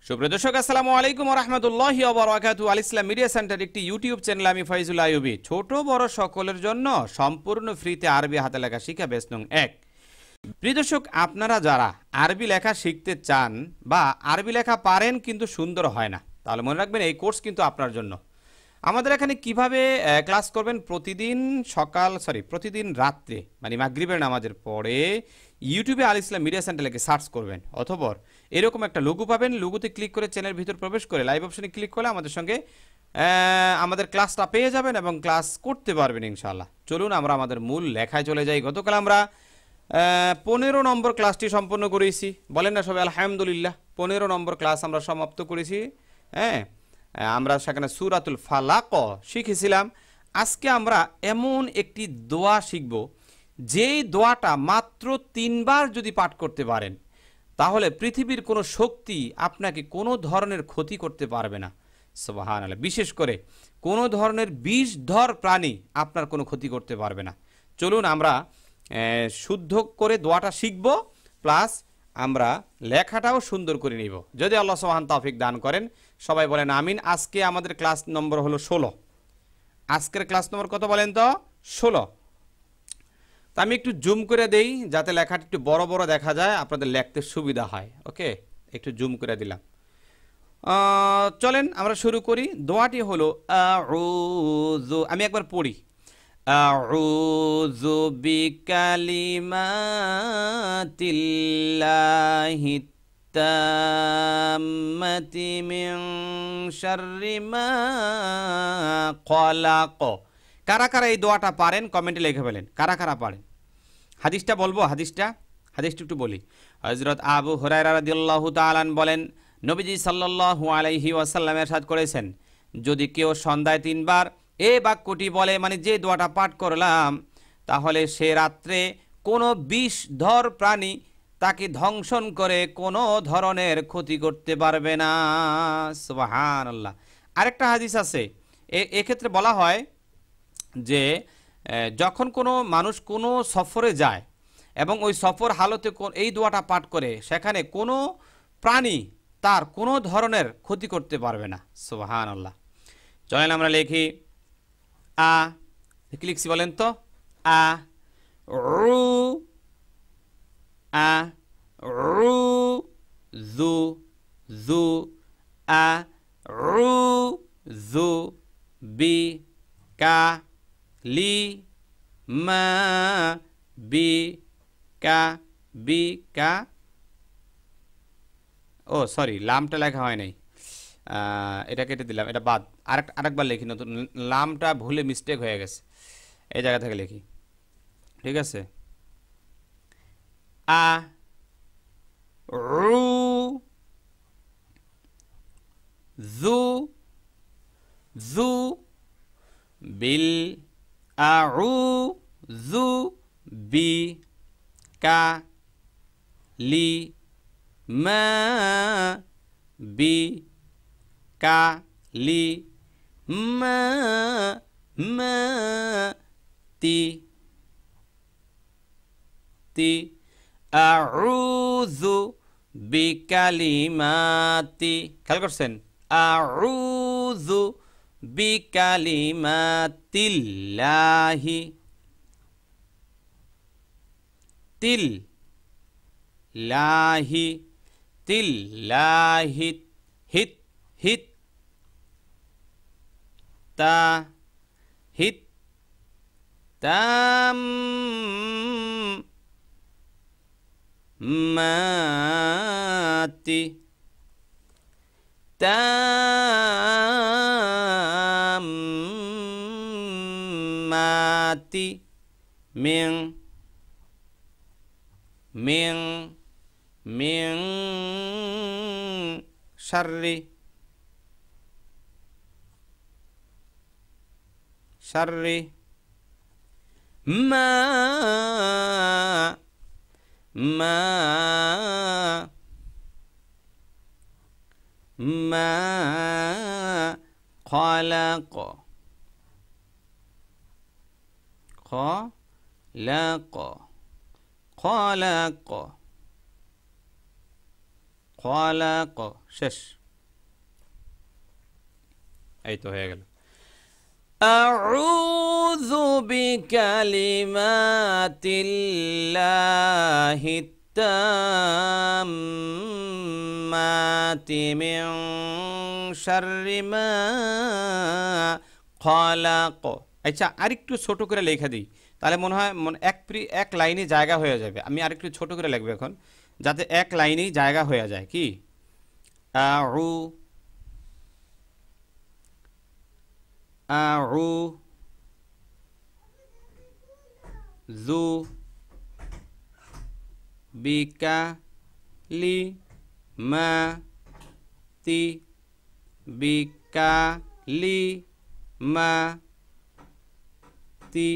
সুপ্রিয় দর্শক, আসসালামু আলাইকুম ওয়া রাহমাতুল্লাহি ওয়া বারাকাতুহু। আল ইসলাম মিডিয়া সেন্টার একটি ইউটিউব চ্যানেল। আমি ফয়জুল আইয়ুবী। ছোট বড় সকলের জন্য সম্পূর্ণ ফ্রিতে আরবি হাতে লেখা শিক্ষা ব্যাচ নং 1। প্রিয় দর্শক, আপনারা যারা আরবি লেখা শিখতে চান বা আরবি লেখা পারেন কিন্তু সুন্দর হয় না, তাহলে মনে রাখবেন এই কোর্স কিন্তু আপনার জন্য। আমাদের এখানে কিভাবে ক্লাস করবেন, প্রতিদিন রাত্রে মানে মাগরিবের নামাজের পরে ইউটিউবে আল ইসলাম মিডিয়া সেন্টার লিখে সার্চ করবেন, অথবা এরকম একটা লোগো পাবেন, লোগোতে ক্লিক করে চ্যানেলের ভিতর প্রবেশ করে লাইভ অপশনে ক্লিক করলে আমাদের সঙ্গে আমাদের ক্লাসটা পেয়ে যাবেন এবং ক্লাস করতে পারবেন ইনশাআল্লাহ। চলুন আমরা আমাদের মূল লেখায় চলে যাই। গতকাল আমরা 15 নম্বর ক্লাসটি সম্পন্ন করেছি, বলেন না সবাই আলহামদুলিল্লাহ। 15 নম্বর ক্লাস আমরা সমাপ্ত করেছি। হ্যাঁ, আমরা সেখানে সূরাতুল ফালাক শিখেছিলাম। আজকে আমরা এমন একটি দোয়া শিখব, যেই দোয়াটা মাত্র 3 বার যদি পাঠ করতে পারেন তাহলে পৃথিবীর কোনো শক্তি আপনাকে কোনো ধরনের ক্ষতি করতে পারবে না। সুবহানাল্লাহ। বিশেষ করে কোনো ধরনের বিষধর প্রাণী আপনার কোনো ক্ষতি করতে পারবে না। চলুন আমরা শুদ্ধ করে দোয়াটা শিখব, প্লাস আমরা লেখাটাও সুন্দর করে নিব, যদি আল্লাহ সুবহানাহু তৌফিক দান করেন। সবাই বলেন আমিন। আজকে আমাদের ক্লাস নম্বর হলো 16। আজকের ক্লাস নম্বর কত বলেন তো? 16। তো আমি একটু জুম করে দেই যাতে লেখাটা একটু বড় বড় দেখা যায়, আপনাদের লিখতে সুবিধা হয়। ওকে, একটু জুম করে দিলাম। চলেন আমরা শুরু করি। দোয়াটি হলো আউযু, আমি একবার পড়ি। আউযু বিকালিমাতিল্লাহি তাম্মাতি মিন শাররি মা খলাক। কারা কারা এই দোয়াটা পারেন কমেন্টে লিখে ফেলেন, কারা কারা পারেন। হাদিসটা বলবো, হাদিসটা একটু বলি। হযরত আবু হুরায়রা রাদিয়াল্লাহু তাআলা বলেন, নবীজি সাল্লাল্লাহু আলাইহি ওয়াসাল্লাম ইরশাদ করেছেন, যদি কেউ সন্ধ্যায় 3 বার এই বাক্যটি বলে, মানে যে দোয়াটা পাঠ করলাম, তাহলে সে রাত্রে কোনো বিষধর প্রাণী তাকে ধ্বংসন করে কোনো ধরনের ক্ষতি করতে পারবে না। সুবহানাল্লাহ। আরেকটা হাদিস আছে, এক্ষেত্রে বলা হয় যে যখন কোনো মানুষ কোনো সফরে যায় এবং ওই সফর হালতে এই দোয়াটা পাঠ করে, সেখানে কোনো প্রাণী তার কোনো ধরনের ক্ষতি করতে পারবে না। সুবহানাল্লাহ। চলেন আমরা লিখি। কি লিখছি বলেন তো? রু রু জু জু রু জু বি কা লি মা বি কা বি কা। ও সরি, লামটা লেখা হয় নাই, এটা কেটে দিলাম, এটা বাদ। আরেকবার লিখি, নতুন লামটা ভুলে মিস্টেক হয়ে গেছে, এই জায়গা থেকে লিখি, ঠিক আছে? রু জু জু বিল আউযু বি কা লি মা বি কা লি মা মা তি তি আউযু বিকালিমাতি। খেয়াল করছেন? আউযু বিকালিমাতিল্লাহি তিল্লাহি তিল্লাহি হিত হিত তা হিত তাম মাতি তাম্মাতি মিন শাররি মা মা খলাক খলাক খলাক শেষ। এই তো হয়ে গেল। আউযু বিকালিমাতিল্লাহি তাম্মাতি মিন শাররি মা খলাক। আচ্ছা, আরেকটু ছোট করে লেখা দিই, তাহলে মনে হয় এক লাইনে জায়গা হয়ে যাবে। আমি আরেকটু ছোট করে লিখবো এখন, যাতে এক লাইনেই জায়গা হয়ে যায়। কি আউ আউ জু বিকা লি মা তি বিকা লি মা তি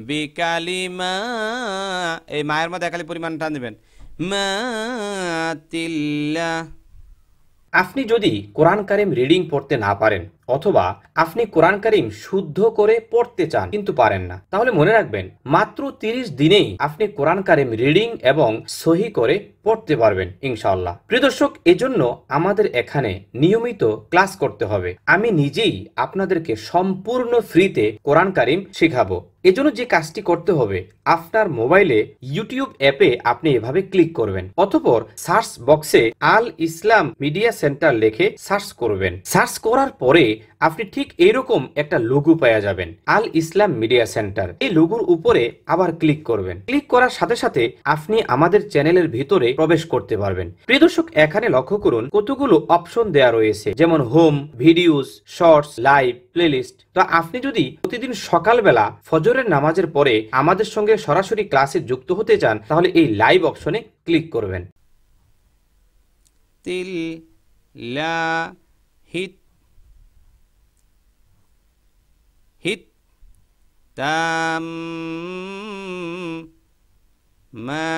বিকালিমা, এই মায়ের মধ্যে একালি পরিমাণ টান দিবেন, মা তিল্লা। আপনি যদি কোরআন কারিম রিডিং পড়তে না পারেন অথবা আপনি কোরআন কারিম শুদ্ধ করে পড়তে চান কিন্তু পারেন না, তাহলে মনে রাখবেন মাত্র 30 দিনেই আপনি কোরআন কারিম রিডিং এবং সহি করে পড়তে পারবেন ইনশাআল্লাহ। প্রিয় দর্শক, এজন্য আমাদের এখানে নিয়মিত ক্লাস করতে হবে। আমি নিজেই আপনাদেরকে সম্পূর্ণ ফ্রিতে কোরআন কারিম শেখাবো। এজন্য যে কাজটি করতে হবে, আপনার মোবাইলে ইউটিউব অ্যাপে আপনি এভাবে ক্লিক করবেন, অতঃপর সার্চ বক্সে আল ইসলাম মিডিয়া সেন্টার লিখে সার্চ করবেন। সার্চ করার পরে আপনি ঠিক এরকম একটা লোগো পেয়ে যাবেন, আল ইসলাম মিডিয়া সেন্টার। এই লোগোর উপরে আবার ক্লিক করবেন। ক্লিক করার সাথে সাথে আপনি আমাদের চ্যানেলের ভিতরে প্রবেশ করতে পারবেন। প্রিয় দর্শক, এখানে লক্ষ্য করুন কতগুলো অপশন দেয়া রয়েছে, যেমন home, videos, shorts, live, playlist. তো আপনি যদি প্রতিদিন সকালবেলা ফজরের নামাজের পরে আমাদের সঙ্গে সরাসরি ক্লাসে যুক্ত হতে চান, তাহলে এই লাইভ অপশনে ক্লিক করবেন। তিল লা হিত হিত তাম মা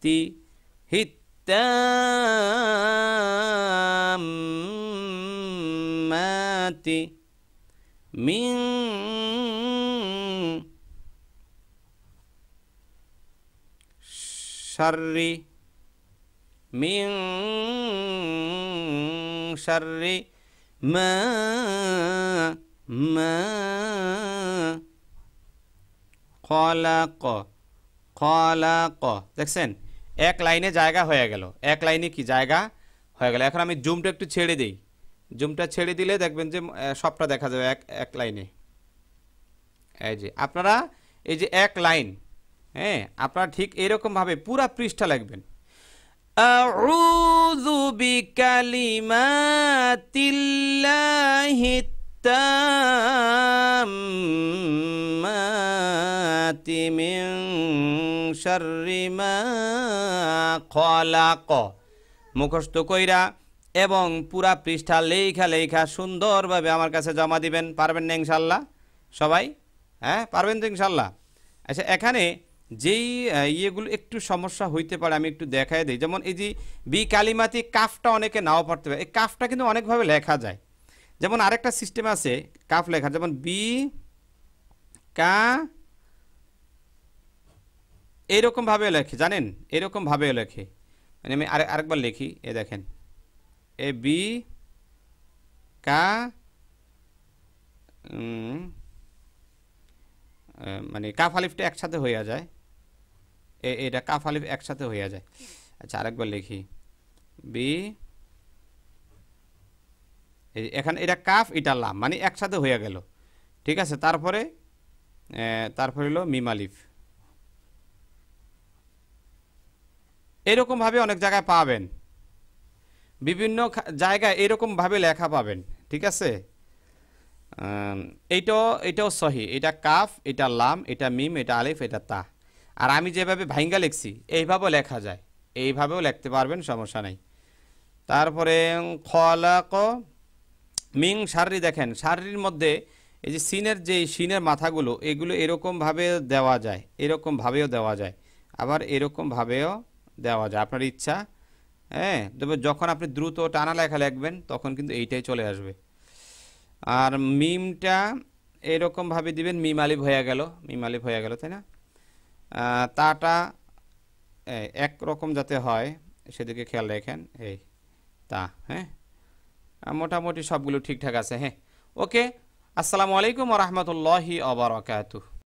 তি হিত তাম মা তি মিন শাররি মিন শাররি মা খলাক খলাক। দেখছেন, এক লাইনে জায়গা হয়ে গেল, এক লাইনে কি জায়গা হয়ে গেল। এখন আমি জুমটা একটু ছেড়ে দিই, জুমটা ছেড়ে দিলে দেখবেন যে সবটা দেখা যাবে এক লাইনে। এই যে আপনারা এই যে এক লাইন, হ্যাঁ, আপনারা ঠিক এরকমভাবে পুরা পৃষ্ঠা লিখবেন। আউযু বিকালিমাতিল্লাহি তাম্মাতি মিন শাররি মা খলাক। মুখস্থ কইরা এবং পুরা পৃষ্ঠা লেখা সুন্দরভাবে আমার কাছে জমা দিবেন। পারবেন না ইনশাল্লাহ সবাই? হ্যাঁ, পারবেন তো ইনশাল্লাহ? আচ্ছা, এখানে যেই ইয়েগুলো একটু সমস্যা হইতে পারে আমি একটু দেখাই দিই। যেমন এই যে বি কালিমাতি, কাফটা অনেকে নাও পারতে পারে। এই কাফটা কিন্তু অনেকভাবে লেখা যায়। যেমন আরেকটা সিস্টেম আছে কাফ লেখার, যেমন বি কা এরকমভাবেও লেখে, জানেন, এরকমভাবেও লেখে। মানে আমি আরেকবার লিখি, এ দেখেন, এ বি কা মানে কাফ আলিফটা একসাথে হইয়া যায়, এটা কাফ আলিফ একসাথে হইয়া যায়। আচ্ছা, আরেকবার লিখি, বি, এখানে এটা কাফ, এটা লাম, মানে একসাথে হইয়া গেল। ঠিক আছে, তারপরে হলো মিম আলিফ। এরকমভাবে অনেক জায়গায় পাবেন, বিভিন্ন জায়গায় এরকমভাবে লেখা পাবেন। ঠিক আছে, এটাও সহি, এটা কাফ, এটা লাম, এটা মিম, এটা আলিফ, এটা তা। আর আমি যেভাবে ভাইঙ্গা লিখছি এইভাবেও লেখা যায়, এইভাবেও লিখতে পারবেন, সমস্যা নাই। তারপরে খলাক মিং শাররি, দেখেন শাররির মধ্যে এই যে সিনের মাথাগুলো, এগুলো এরকমভাবে দেওয়া যায়, এরকমভাবেও দেওয়া যায়, আবার এরকমভাবেও দেওয়া যায়, আপনার ইচ্ছা। হ্যাঁ, তবে যখন আপনি দ্রুত টানা লেখা লিখবেন তখন কিন্তু এইটাই চলে আসবে। আর মিমটা এরকমভাবে দিবেন, মিম আলিফ হয়ে গেল, মিম আলিফ হয়ে গেল, তাই না? তাটা একরকম যাতে হয় সেদিকে খেয়াল রাখেন, এই তা। হ্যাঁ, মোটামুটি সবগুলো ঠিকঠাক আছে। হ্যাঁ, ওকে। আসসালামু আলাইকুম ওয়া রাহমাতুল্লাহি ওয়া বারাকাতুহু।